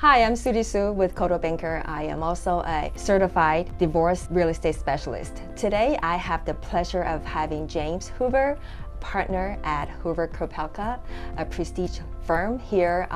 Hi, I'm Sudie with Coldwell Banker. I am also a certified divorce real estate specialist. Today, I have the pleasure of having James Hoover, partner at Hoover Kropelka, a prestige firm here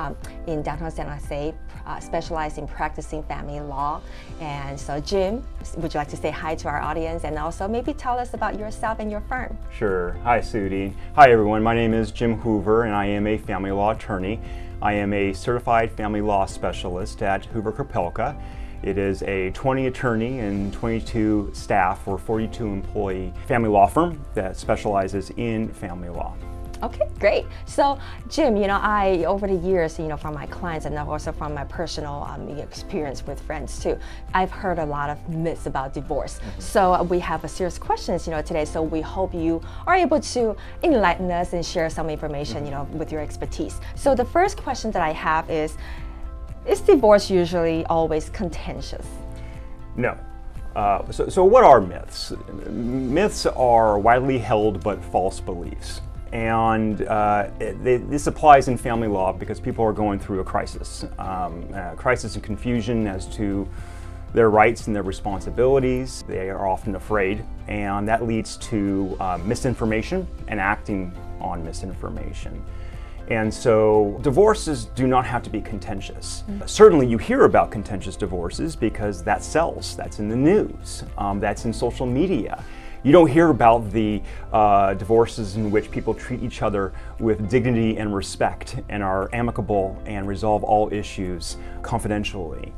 in downtown San Jose, specialized in practicing family law. And so Jim, would you like to say hi to our audience and also maybe tell us about yourself and your firm? Sure. Hi, Sudie. Hi, everyone. My name is Jim Hoover, and I am a family law attorney. I am a certified family law specialist at Hoover Kropelka. It is a 20 attorney and 22 staff or 42 employee family law firm that specializes in family law. Okay, great. So, Jim, I over the years, from my clients and also from my personal experience with friends too, I've heard a lot of myths about divorce. Mm-hmm. So we have a series of questions, today. So we hope you are able to enlighten us and share some information, mm-hmm. With your expertise. So the first question that I have is divorce usually always contentious? No. So what are myths? Myths are widely held but false beliefs. And this applies in family law because people are going through a crisis and confusion as to their rights and their responsibilities. They are often afraid, and that leads to misinformation and acting on misinformation. And so divorces do not have to be contentious. Mm-hmm. Certainly you hear about contentious divorces because that sells, that's in the news, that's in social media. You don't hear about the divorces in which people treat each other with dignity and respect and are amicable and resolve all issues confidentially.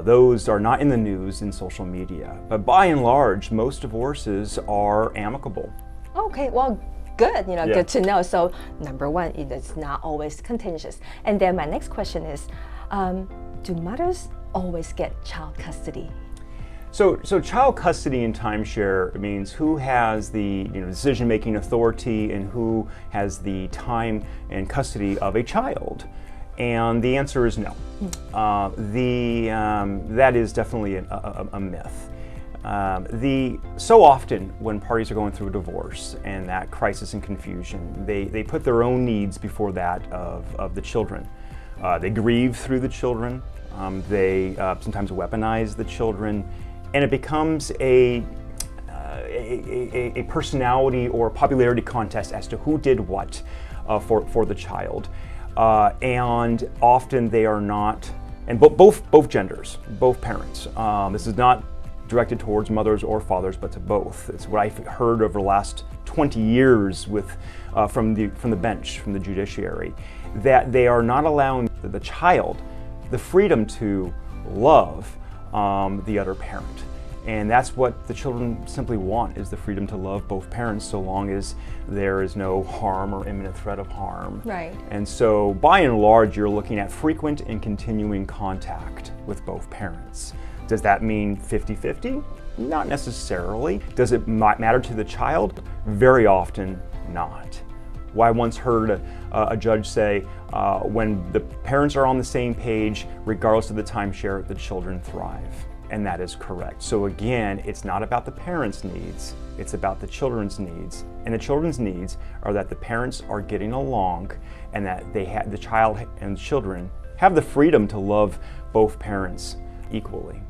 Those are not in the news in social media. But by and large, most divorces are amicable. Okay, well, good, yeah. Good to know. So number one, it is not always contentious. And then my next question is, do mothers always get child custody? So child custody in timeshare means who has the decision-making authority and who has the time and custody of a child. And the answer is no. That is definitely a myth. So often when parties are going through a divorce and that crisis and confusion, they put their own needs before that of the children. They grieve through the children. They sometimes weaponize the children. And it becomes a personality or popularity contest as to who did what for the child. And often they are not, and both genders, both parents. This is not directed towards mothers or fathers, but to both. It's what I've heard over the last 20 years from the bench, from the judiciary, that they are not allowing the child the freedom to love the other parent. And that's what the children simply want, is the freedom to love both parents so long as there is no harm or imminent threat of harm. Right. And so by and large, you're looking at frequent and continuing contact with both parents. Does that mean 50-50? Not necessarily. Does it matter to the child? Very often not. Well, I once heard a judge say, when the parents are on the same page, regardless of the timeshare, the children thrive. And that is correct. So again, it's not about the parents' needs, it's about the children's needs. And the children's needs are that the parents are getting along and that the child and the children have the freedom to love both parents equally.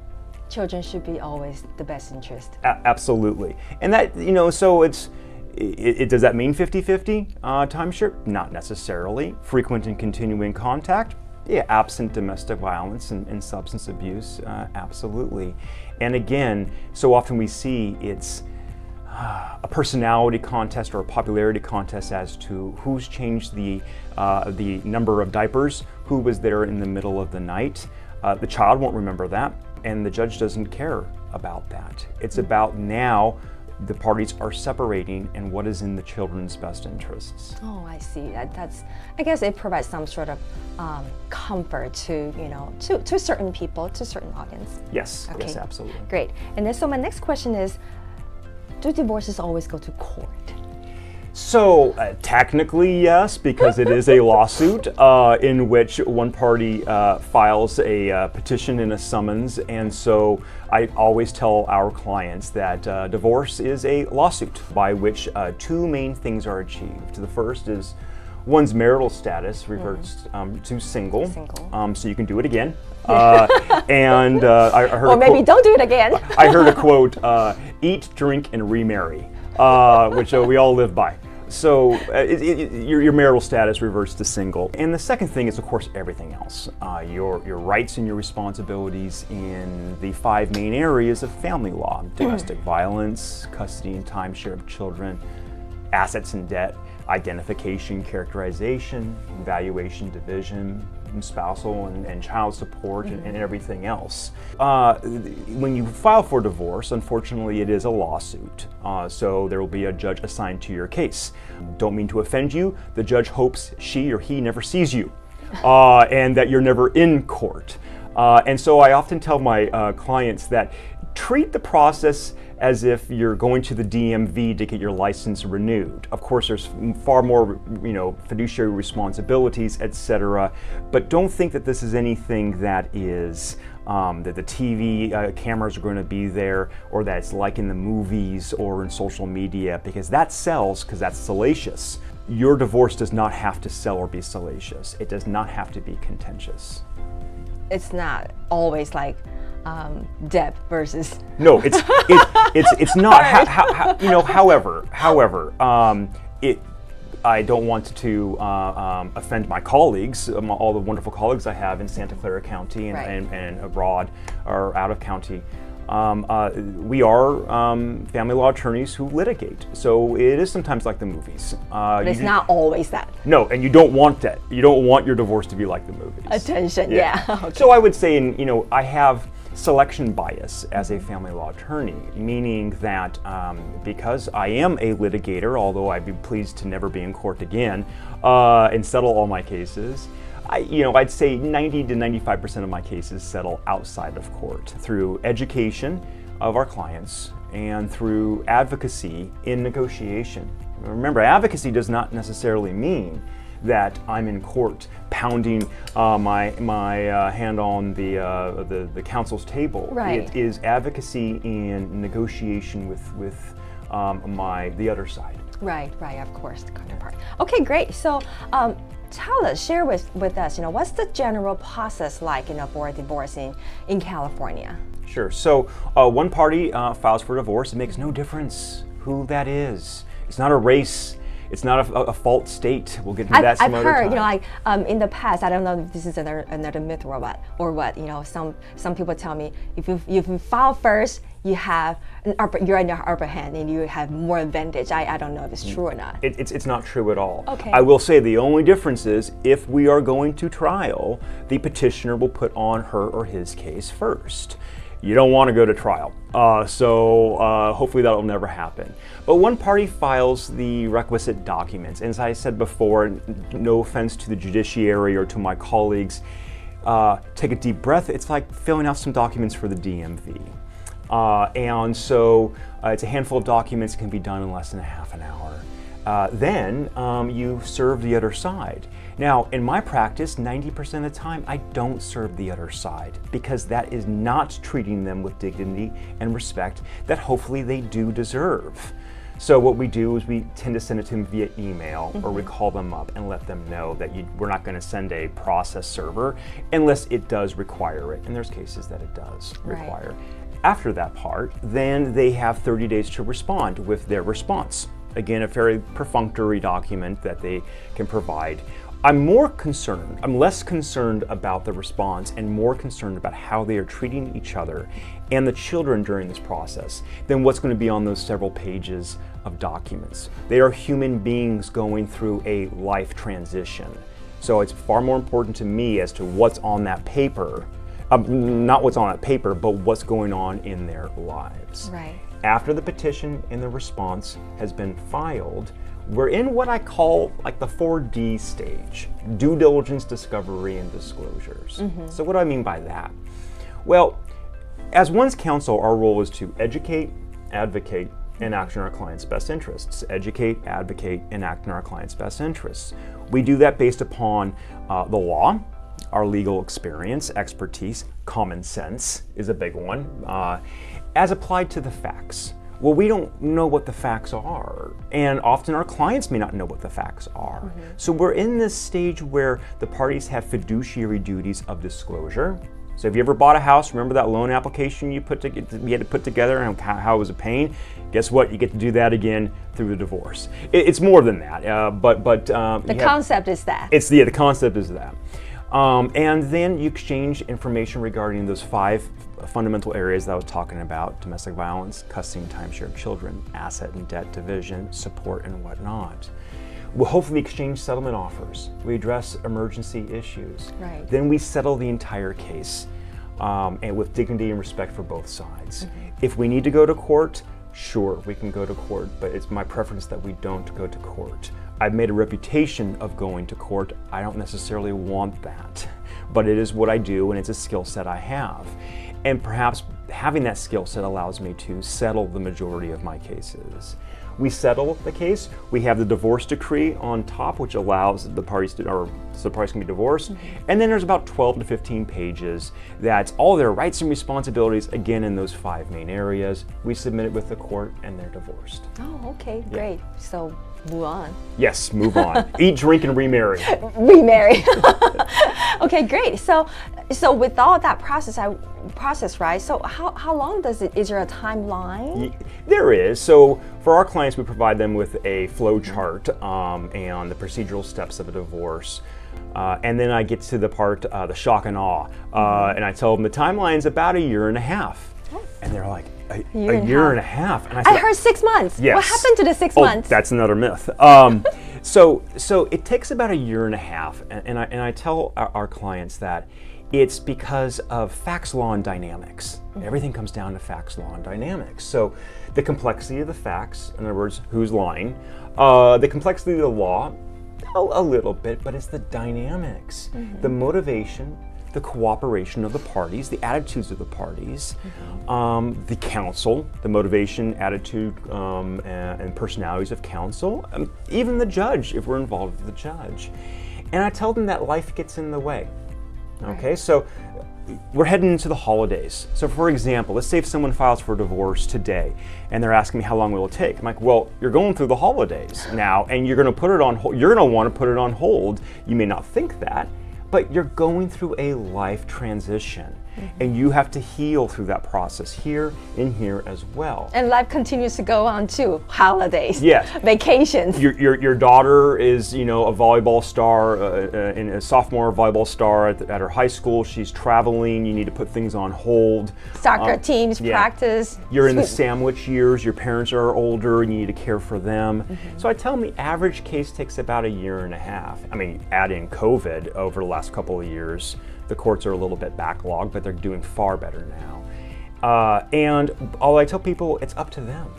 Children should be always the best interest. Absolutely. And that, so does that mean 50-50 timeshare? Not necessarily. Frequent and continuing contact? Yeah, absent domestic violence and substance abuse, absolutely. And again, so often we see it's a personality contest or a popularity contest as to who's changed the number of diapers, who was there in the middle of the night. The child won't remember that, and the judge doesn't care about that. It's about now the parties are separating and what is in the children's best interests. Oh, I see. I guess it provides some sort of comfort to certain people, to certain audience. Yes, okay. Yes, absolutely. Great. And then so my next question is, do divorces always go to court? So technically yes, because it is a lawsuit in which one party files a petition and a summons, and so I always tell our clients that divorce is a lawsuit by which two main things are achieved. The first is One's marital status reverts to single. So you can do it again. And I heard or maybe don't do it again. I heard a quote, eat, drink, and remarry, which we all live by. So your marital status reverts to single. And the second thing is, of course, everything else. Your rights and your responsibilities in the 5 main areas of family law: domestic violence, custody and timeshare of children, assets and debt, identification, characterization, valuation, division, spousal and child support, and everything else. When you file for divorce, unfortunately, it is a lawsuit. So there will be a judge assigned to your case. Don't mean to offend you. The judge hopes she or he never sees you, and that you're never in court. And so I often tell my clients that treat the process as if you're going to the DMV to get your license renewed. Of course, there's far more, fiduciary responsibilities, etc. But don't think that this is anything that is that the TV cameras are going to be there, or that it's like in the movies or in social media, because that sells, because that's salacious. Your divorce does not have to sell or be salacious. It does not have to be contentious. It's not always like debt versus. No, it's not. However, I don't want to offend my colleagues, all the wonderful colleagues I have in Santa Clara County and abroad or out of county. We are family law attorneys who litigate, so it is sometimes like the movies. But it's not always that. No, and you don't want that. You don't want your divorce to be like the movies. Attention, yeah. Okay. So I would say, I have selection bias as a family law attorney, meaning that because I am a litigator, although I'd be pleased to never be in court again and settle all my cases, I'd say 90 to 95% of my cases settle outside of court through education of our clients and through advocacy in negotiation. Remember, advocacy does not necessarily mean that I'm in court pounding my hand on the counsel's table. Right. It is advocacy in negotiation with the other side. Right, of course, the counterpart. Okay, great. So share with us, what's the general process like, for divorcing in California? Sure. So one party files for divorce. It makes no difference who that is. It's not a race. It's not a fault state. We'll get into that some other time. I've heard, in the past, I don't know if this is another myth or what. Some people tell me if you file first, you're in the upper hand and you have more advantage. I don't know if it's true or not. It's not true at all. Okay. I will say the only difference is if we are going to trial, the petitioner will put on her or his case first. You don't want to go to trial, so hopefully that'll never happen. But one party files the requisite documents. And as I said before, no offense to the judiciary or to my colleagues, take a deep breath. It's like filling out some documents for the DMV. And so it's a handful of documents. It can be done in less than a half an hour. Then you serve the other side. Now, in my practice, 90% of the time, I don't serve the other side because that is not treating them with dignity and respect that hopefully they do deserve. So what we do is we tend to send it to them via email, or we call them up and let them know that we're not going to send a process server unless it does require it. And there's cases that it does require. After that part, then they have 30 days to respond with their response. Again, a very perfunctory document that they can provide. I'm less concerned about the response and more concerned about how they are treating each other and the children during this process than what's going to be on those several pages of documents. They are human beings going through a life transition. So it's far more important to me as to what's on that paper, not what's on that paper, but what's going on in their lives. Right. After the petition and the response has been filed, we're in what I call like the 4D stage: due diligence, discovery, and disclosures. So what do I mean by that? Well, as one's counsel, our role is to educate, advocate, and act in our client's best interests. Educate, advocate, and act in our client's best interests. We do that based upon the law, our legal experience, expertise. Common sense is a big one, as applied to the facts. Well, we don't know what the facts are, and often our clients may not know what the facts are. So we're in this stage where the parties have fiduciary duties of disclosure. So if you ever bought a house, remember that loan application you had to put together and how it was a pain? Guess what? You get to do that again through the divorce. It's more than that, the concept is that. The concept is that. And then you exchange information regarding those 5 fundamental areas that I was talking about: domestic violence, custody and timeshare of children, asset and debt division, support, and whatnot. We'll hopefully exchange settlement offers. We address emergency issues. Right. Then we settle the entire case, and with dignity and respect for both sides. If we need to go to court, sure, we can go to court, but it's my preference that we don't go to court. I've made a reputation of going to court. I don't necessarily want that, but it is what I do, and it's a skill set I have. And perhaps having that skill set allows me to settle the majority of my cases. We settle the case. We have the divorce decree on top, which allows the parties so the parties can be divorced. And then there's about 12 to 15 pages that's all their rights and responsibilities, again, in those 5 main areas. We submit it with the court, and they're divorced. Oh, okay, great. So move on. Yes, move on. Eat, drink, and remarry. Remarry. Okay, great. So with all that process, right? So how long is there a timeline? There is. So for our clients, we provide them with a flow chart and the procedural steps of a divorce. And then I get to the part, the shock and awe. And I tell them the timeline's about 1.5 years. And they're like, a year and a half. And I heard 6 months. Yes. What happened to the 6 months? That's another myth. So it takes about 1.5 years, and I tell our clients that it's because of facts, law, and dynamics. Everything comes down to facts, law, and dynamics. So the complexity of the facts, in other words, who's lying, the complexity of the law, a little bit, but it's the dynamics, the motivation, the cooperation of the parties, the attitudes of the parties, the counsel, the motivation, attitude, and personalities of counsel, even the judge, if we're involved with the judge. And I tell them that life gets in the way. Okay, so we're heading into the holidays. So for example, let's say if someone files for divorce today and they're asking me how long will it take? I'm like, well, you're going through the holidays now and you're going to put it on hold. You're going to want to put it on hold. You may not think that, but you're going through a life transition. And you have to heal through that process here and here as well. And life continues to go on too. Holidays, yes, vacations. Your daughter is, a volleyball star, and a sophomore volleyball star at her high school. She's traveling. You need to put things on hold. Soccer teams, practice. You're in the sandwich years. Your parents are older, and you need to care for them. So I tell them the average case takes about 1.5 years. I mean, add in COVID over the last couple of years. The courts are a little bit backlogged, but they're doing far better now. And all I tell people, it's up to them.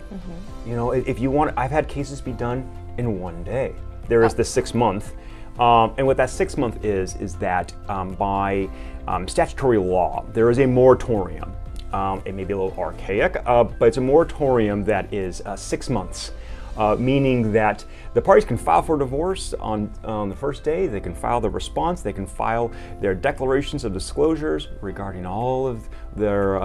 If you want, I've had cases be done in 1 day. There is the 6 month. And what that 6 month is that by statutory law, there is a moratorium. It may be a little archaic, but it's a moratorium that is 6 months. Meaning that the parties can file for divorce on the first day, they can file the response, they can file their declarations of disclosures regarding all of their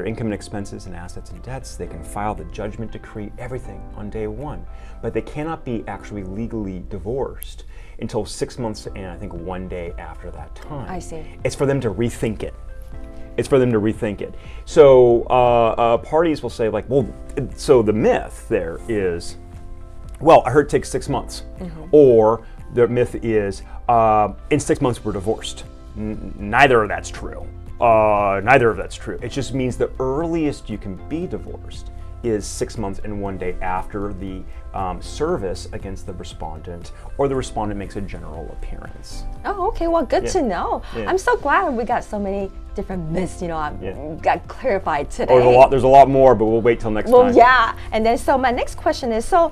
income and expenses and assets and debts, they can file the judgment decree, everything on day 1. But they cannot be actually legally divorced until 6 months and I think 1 day after that time. I see. It's for them to rethink it. It's for them to rethink it. So parties will say like, well, so the myth there is, well, I heard it takes 6 months. Or the myth is, in 6 months we're divorced. Neither of that's true. Neither of that's true. It just means the earliest you can be divorced is 6 months and 1 day after the service against the respondent, or the respondent makes a general appearance. Oh, okay. Well, good to know. I'm so glad we got so many different myths, got clarified today. Oh, there's a lot more, but we'll wait till next time. Well, yeah. And then, so my next question is, so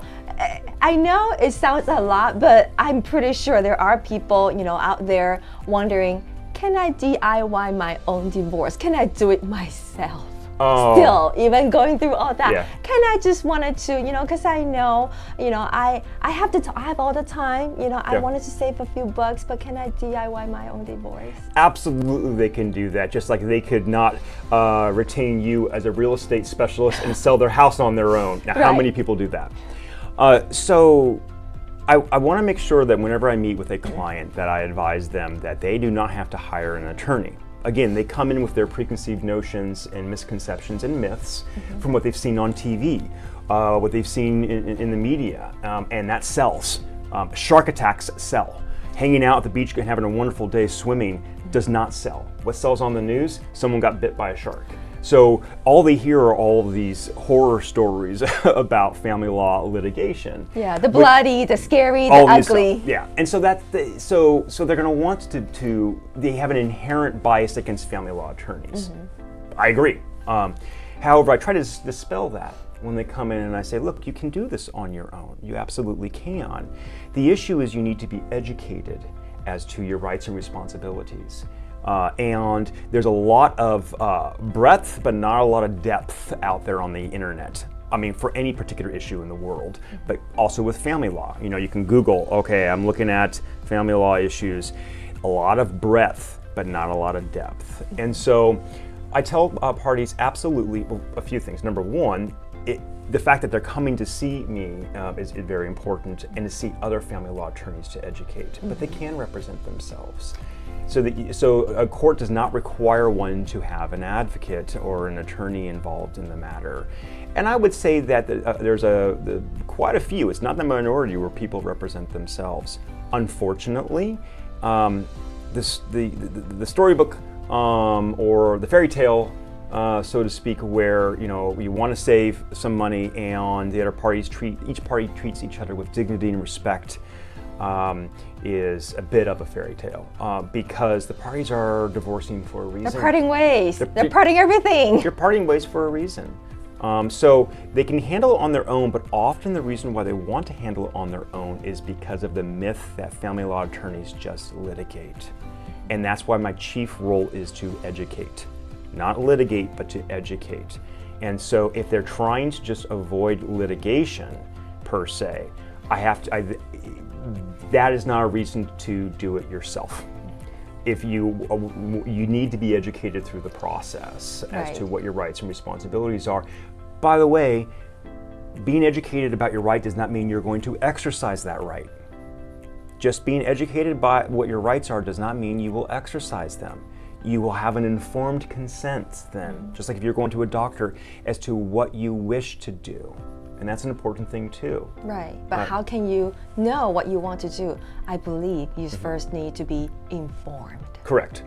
I know it sounds a lot, but I'm pretty sure there are people, out there wondering, can I DIY my own divorce? Can I do it myself? Still, even going through all that, Yeah. can I just wanted to, because I know, I have I have all the time, I Yeah. wanted to save a few bucks, but can I DIY my own divorce? Absolutely, they can do that. Just like they could not retain you as a real estate specialist and sell their house on their own. Now, how Right. many people do that? So I want to make sure that whenever I meet with a client that I advise them that they do not have to hire an attorney. Again, they come in with their preconceived notions and misconceptions and myths from what they've seen on TV, what they've seen in the media, and that sells. Shark attacks sell. Hanging out at the beach and having a wonderful day swimming does not sell. What sells on the news? Someone got bit by a shark. So all they hear are all of these horror stories about family law litigation. Yeah, the bloody, the scary, the All these ugly. stuff. Yeah, and so so they're going to want to they have an inherent bias against family law attorneys. I agree. However, I try to dispel that when they come in and I say, look, you can do this on your own. You absolutely can. The issue is you need to be educated as to your rights and responsibilities. And there's a lot of breadth, but not a lot of depth out there on the internet. I mean, for any particular issue in the world, but also with family law. You can Google, okay, I'm looking at family law issues. A lot of breadth, but not a lot of depth. And so I tell parties absolutely a few things. Number one, the fact that they're coming to see me is very important, and to see other family law attorneys to educate, but they can represent themselves. So a court does not require one to have an advocate or an attorney involved in the matter. And I would say that there's quite a few, it's not the minority, where people represent themselves. Unfortunately, the storybook or the fairy tale, so to speak, where you want to save some money and the other parties each party treats each other with dignity and respect, is a bit of a fairy tale, because the parties are divorcing for a reason. They're parting ways. They're parting everything. They're parting ways for a reason. So they can handle it on their own, but often the reason why they want to handle it on their own is because of the myth that family law attorneys just litigate. And that's why my chief role is to educate. Not litigate, but to educate. And so if they're trying to just avoid litigation, per se, that is not a reason to do it yourself. If you need to be educated through the process as to what your rights and responsibilities are. By the way, being educated about your right does not mean you're going to exercise that right. Just being educated by what your rights are does not mean you will exercise them. You will have an informed consent then, just like if you're going to a doctor, as to what you wish to do. And that's an important thing too. Right, but how can you know what you want to do? I believe you first need to be informed. Correct.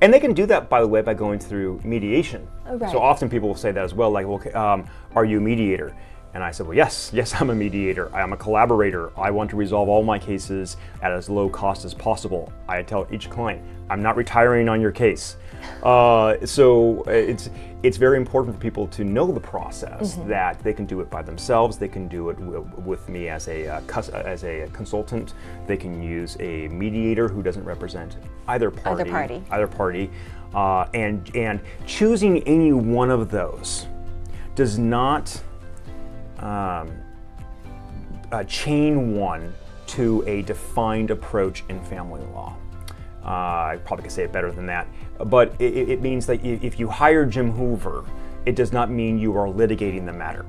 And they can do that, by the way, by going through mediation. Right. So often people will say that as well, like, well, are you a mediator? And I said, well, yes, I'm a mediator. I'm a collaborator. I want to resolve all my cases at as low cost as possible. I tell each client, I'm not retiring on your case. So it's very important for people to know the process, that they can do it by themselves. They can do it with me as a consultant. They can use a mediator who doesn't represent either party. And choosing any one of those does not chain one to a defined approach in family law. I probably could say it better than that, but it means that if you hire Jim Hoover, it does not mean you are litigating the matter.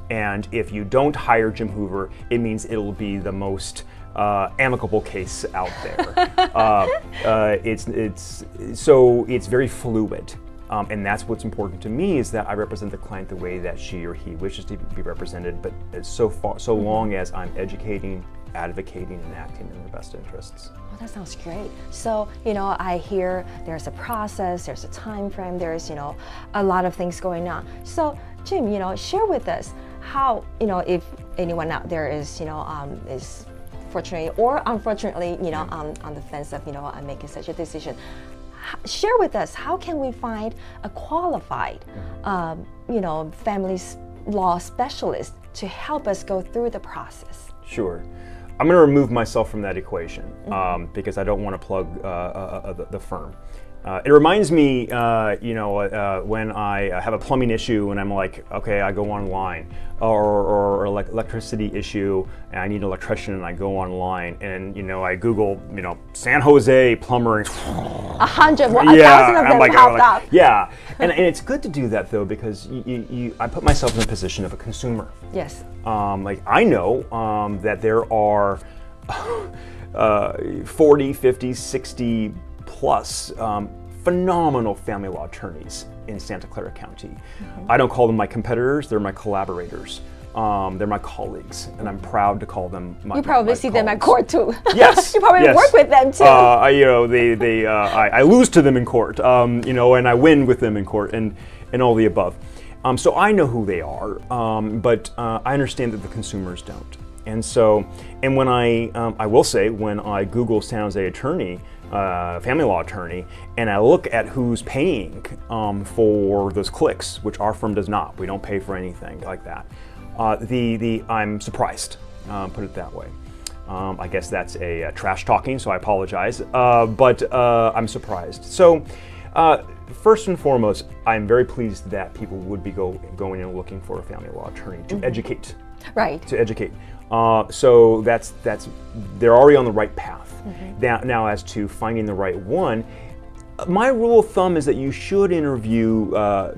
And if you don't hire Jim Hoover, it means it'll be the most amicable case out there. It's very fluid. And that's what's important to me, is that I represent the client the way that she or he wishes to be represented, but so long as I'm educating, advocating, and acting in their best interests. Well, that sounds great. So, I hear there's a process, there's a time frame, there's, a lot of things going on. So, Jim, share with us how, if anyone out there is, is fortunately or unfortunately, on the fence of, making such a decision. Share with us, how can we find a qualified, family law specialist to help us go through the process? Sure. I'm going to remove myself from that equation because I don't want to plug the firm. It reminds me, when I have a plumbing issue and I'm like, okay, I go online, or like electricity issue and I need an electrician and I go online and I Google San Jose plumber. 1,000 of them popped up. Yeah, and it's good to do that though because I put myself in the position of a consumer. Yes. Like I know that there are 40, 50, 60 plus phenomenal family law attorneys in Santa Clara County. I don't call them my competitors, they're my collaborators. They're my colleagues, and I'm proud to call them my. You probably see them at court too. Yes. You probably work with them too. I lose to them in court, and I win with them in court, and all the above. So I know who they are, but I understand that the consumers don't. And so, and when I will say, when I Google San Jose attorney, family law attorney, and I look at who's paying for those clicks, which our firm does not. We don't pay for anything like that. I'm surprised, put it that way. I guess that's a trash talking, so I apologize, but I'm surprised. So first and foremost, I'm very pleased that people would be going and looking for a family law attorney to educate. Right. To educate. So that's they're already on the right path. Now, as to finding the right one, my rule of thumb is that you should interview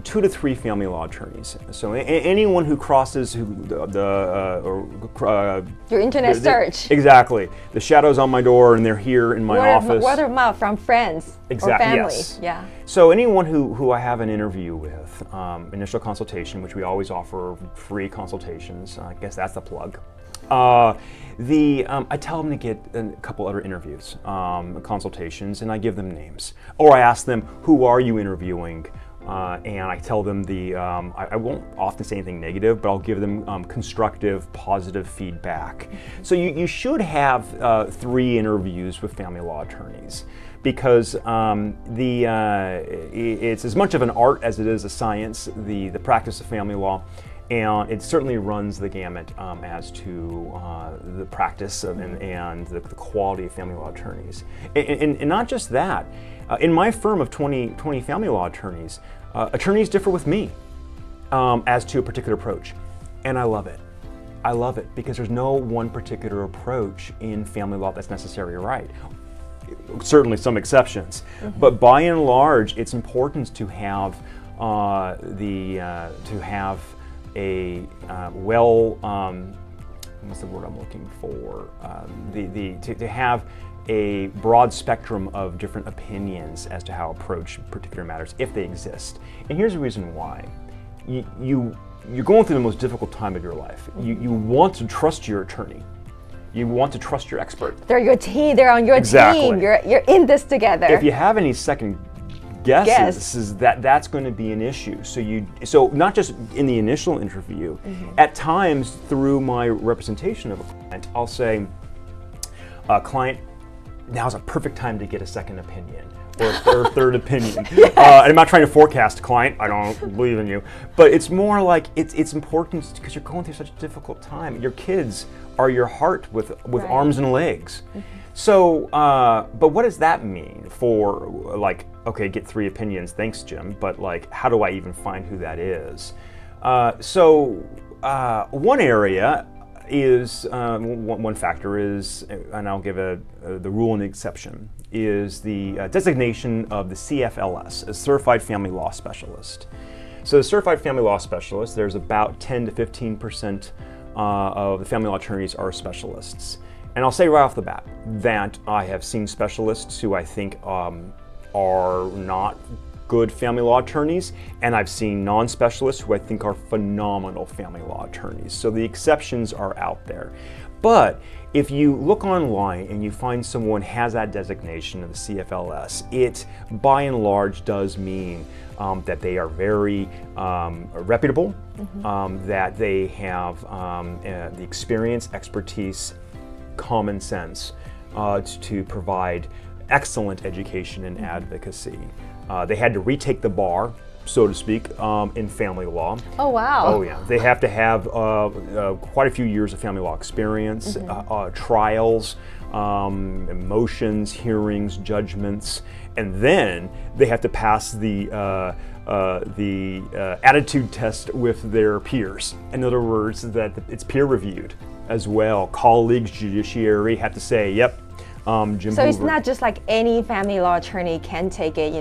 2 to 3 family law attorneys. So anyone who crosses your internet search. Exactly. The shadow's on my door and they're here in my office. Word of mouth from friends or family. Yes. Yeah. So anyone who I have an interview with, initial consultation, which we always offer free consultations. I guess that's the plug. I tell them to get a couple other interviews, consultations, and I give them names. Or I ask them, who are you interviewing? And I tell them I won't often say anything negative, but I'll give them constructive, positive feedback. So you should have 3 interviews with family law attorneys because it's as much of an art as it is a science, the practice of family law. And it certainly runs the gamut as to the practice and the quality of family law attorneys. And not just that, in my firm of 20 family law attorneys, attorneys differ with me as to a particular approach. And I love it. I love it because there's no one particular approach in family law that's necessarily right. Certainly some exceptions, but by and large, it's important to have a what's the word I'm looking for? To have a broad spectrum of different opinions as to how to approach particular matters, if they exist. And here's the reason why. You're going through the most difficult time of your life. You want to trust your attorney. You want to trust your expert. They're your team. They're on your team. You're in this together. If you have any second guesses, that's going to be an issue. So not just in the initial interview, at times through my representation of a client, I'll say, client, now's a perfect time to get a second opinion or a third opinion. Yes. And I'm not trying to forecast, client, I don't believe in you, but it's more like it's important because you're going through such a difficult time. Your kids are your heart with arms and legs. So, but what does that mean for, like, okay, get 3 opinions, thanks, Jim, but like, how do I even find who that is? One area is, one factor is, and I'll give the rule and exception, is the designation of the CFLS, a Certified Family Law Specialist. So the Certified Family Law Specialist, there's about 10 to 15% of the family law attorneys are specialists. And I'll say right off the bat that I have seen specialists who I think are not good family law attorneys, and I've seen non-specialists who I think are phenomenal family law attorneys. So the exceptions are out there. But if you look online and you find someone has that designation of the CFLS, it by and large does mean that they are very reputable, that they have the experience, expertise, common sense to provide excellent education and advocacy. They had to retake the bar so to speak, in family law. Oh, wow. Oh, yeah. They have to have quite a few years of family law experience, trials, motions, hearings, judgments, and then they have to pass the attitude test with their peers. In other words, that it's peer reviewed as well. Colleagues, judiciary have to say, yep, Jim So it's Hoover. not just like any family law attorney can take it,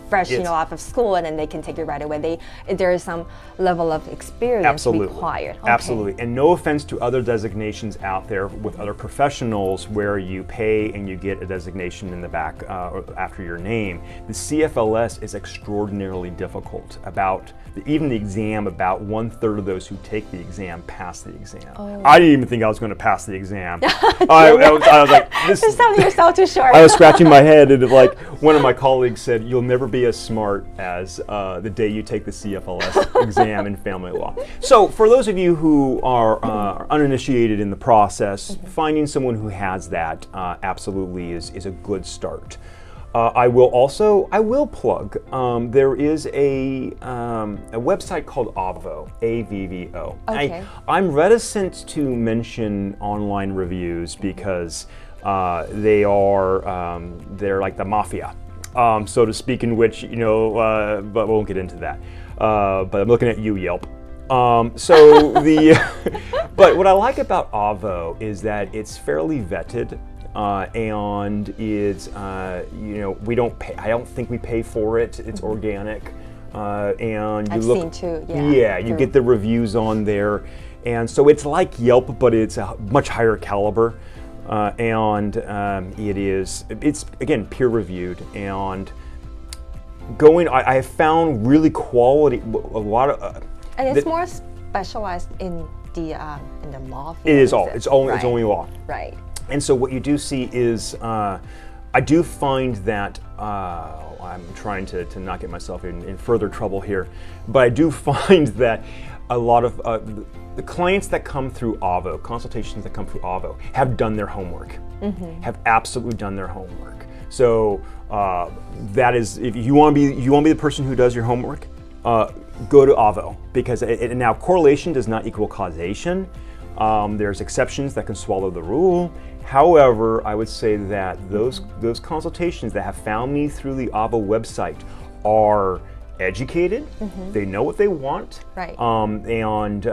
fresh, out of school, and then they can take it right away. There is some level of experience required. Okay. Absolutely. And no offense to other designations out there with other professionals where you pay and you get a designation in the back after your name. The CFLS is extraordinarily difficult. Even the exam, about 1/3 of those who take the exam pass the exam. Oh. I didn't even think I was going to pass the exam. I was like, Just selling yourself too short. I was scratching my head, and like one of my colleagues said, "You'll never be as smart as the day you take the CFLS exam in family law." So, for those of you who are uninitiated in the process, finding someone who has that absolutely is a good start. I will plug. There is a website called AVVO, AVVO. Okay. I'm reticent to mention online reviews because they're like the mafia, so to speak. In which but we won't get into that. But I'm looking at you, Yelp. But what I like about AVVO is that it's fairly vetted. And it's we don't pay. I don't think we pay for it. It's organic, and I've seen too. Yeah. Yeah, you get the reviews on there, and so it's like Yelp, but it's a much higher caliber, and it's again peer reviewed and I have found really quality a lot of. And it's more specialized in the law field. It is all. It's only law. Right. And so what you do see is, I do find that, I'm trying to not get myself in further trouble here, but I do find that a lot of the clients that come through AVVO, consultations that come through AVVO, have done their homework, have absolutely done their homework. So that is, if you want to be the person who does your homework, go to AVVO, because now correlation does not equal causation. There's exceptions that can swallow the rule. However, I would say that those consultations that have found me through the AVVO website are educated. They know what they want. Right. And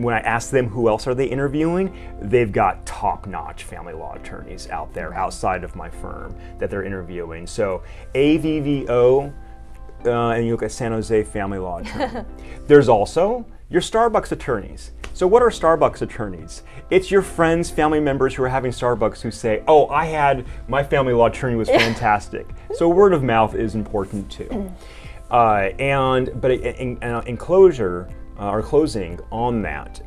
when I ask them who else are they interviewing, they've got top-notch family law attorneys out there outside of my firm that they're interviewing. So AVVO, and you look at San Jose Family Law Attorney. There's also your Starbucks attorneys. So what are Starbucks attorneys? It's your friends, family members who are having Starbucks who say, "Oh, my family law attorney was fantastic." So word of mouth is important too. In closing on that,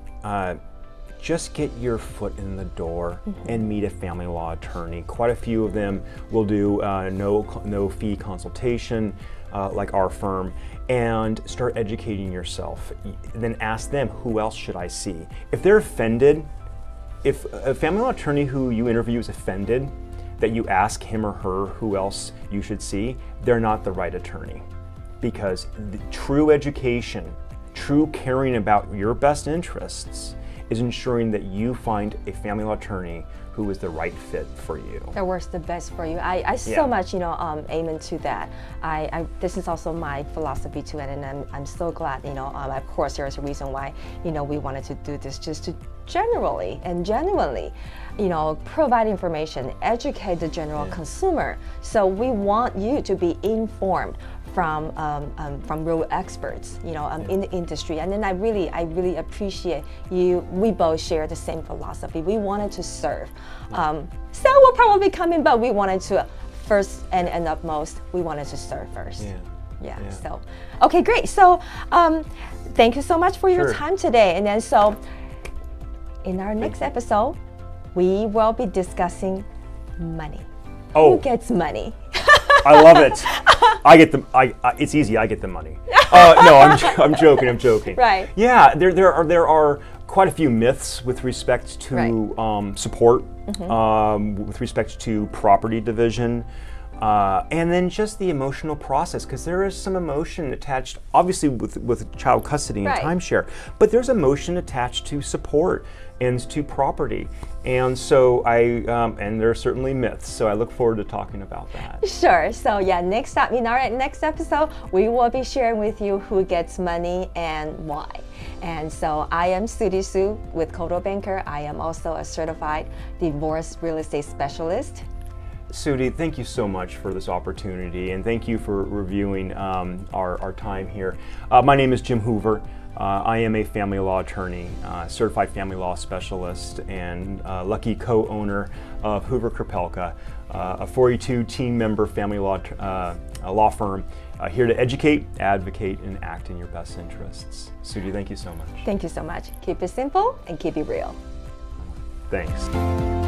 just get your foot in the door and meet a family law attorney. Quite a few of them will do no fee consultation, like our firm, and start educating yourself. Then ask them, who else should I see? If they're offended, if a family law attorney who you interview is offended that you ask him or her who else you should see, they're not the right attorney. Because the true education, true caring about your best interests, is ensuring that you find a family law attorney who is the right fit for you. That works the best for you. I so much, aim into that. This is also my philosophy too, and I'm so glad, of course there's a reason why, we wanted to do this, just to generally and genuinely, provide information, educate the general consumer. So we want you to be informed from real experts, in the industry. And then I really appreciate you. We both share the same philosophy. We wanted to serve. So we'll probably come in, but we wanted to first and upmost, we wanted to serve first. Yeah. So, okay, great. So, thank you so much for your time today. And then so, in our next episode, we will be discussing money. Oh. Who gets money? I love it. It's easy. I get the money. No, I'm joking. Right. Yeah, there are quite a few myths with respect to support, with respect to property division. And then just the emotional process, because there is some emotion attached, obviously with child custody and Right. timeshare, but there's emotion attached to support and to property. And so and there are certainly myths, so I look forward to talking about that. Sure. So yeah, next time in our next episode, we will be sharing with you who gets money and why. And so I am Sudie Su with Coldwell Banker. I am also a certified divorce real estate specialist. Sudie, thank you so much for this opportunity, and thank you for reviewing our time here. My name is Jim Hoover. I am a family law attorney, certified family law specialist, and lucky co-owner of Hoover Krapelka, a 42 team member family law firm, here to educate, advocate, and act in your best interests. Sudie, thank you so much. Thank you so much. Keep it simple and keep it real. Thanks.